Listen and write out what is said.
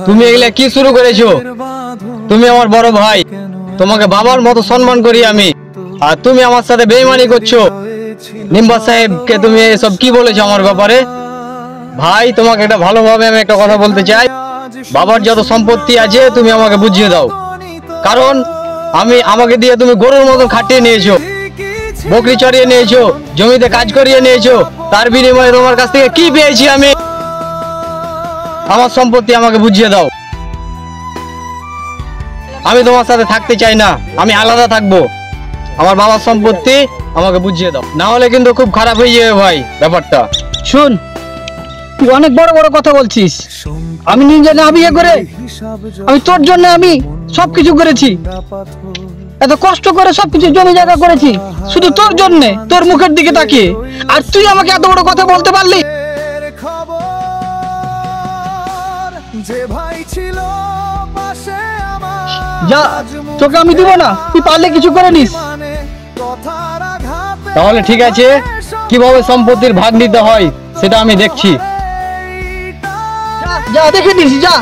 তুমি এগুলা কি শুরু করেছো? তুমি আমার বড় ভাই, তোমাকে বাবার মতো সম্মান করি আমি, আর তুমি আমার সাথে বেঈমানি করছো। নিম্বাস সাহেবকে তুমি এসব কি বলেছো আমার ব্যাপারে? ভাই, তোমাকে একটা ভালোভাবে আমি একটা কথা বলতে চাই। বাবার যত সম্পত্তি আছে তুমি আমাকে বুঝিয়ে দাও, কারণ আমাকে দিয়ে তুমি গরুর মতো খাটিয়ে নিয়েছো, বকরি চড়িয়ে নিয়েছো, জমিতে কাজ করিয়ে নিয়েছো, তার বিনিময়ে তোমার কাছ থেকে কি পেয়েছি আমি? আমার সম্পত্তি আমাকে বুঝিয়ে দাও। আমি তোমার সাথে থাকতে চাই না, আমি আলাদা থাকবো। আমার বাবার সম্পত্তি আমাকে বুঝিয়ে দাও, না হলে কিন্তু খুব খারাপ হয়ে যাবে ভাই ব্যাপারটা। শুন, তুই অনেক বড় বড় কথা বলছিস। আমি নিজে না বিয়ে করে আমি তোর জন্য আমি সবকিছু করেছি, এত কষ্ট করে সবকিছু জমি জায়গা করেছি শুধু তোর জন্য, তোর মুখের দিকে তাকিয়ে, আর তুই আমাকে এত বড় কথা বলতে পারলি? যা, তোকে আমি দিব না, তুই পারলে কিছু করে নিস। তাহলে ঠিক আছে, কিভাবে সম্পত্তির ভাগ নিতে হয় সেটা আমি দেখছি। যা দেখে নিস, যা।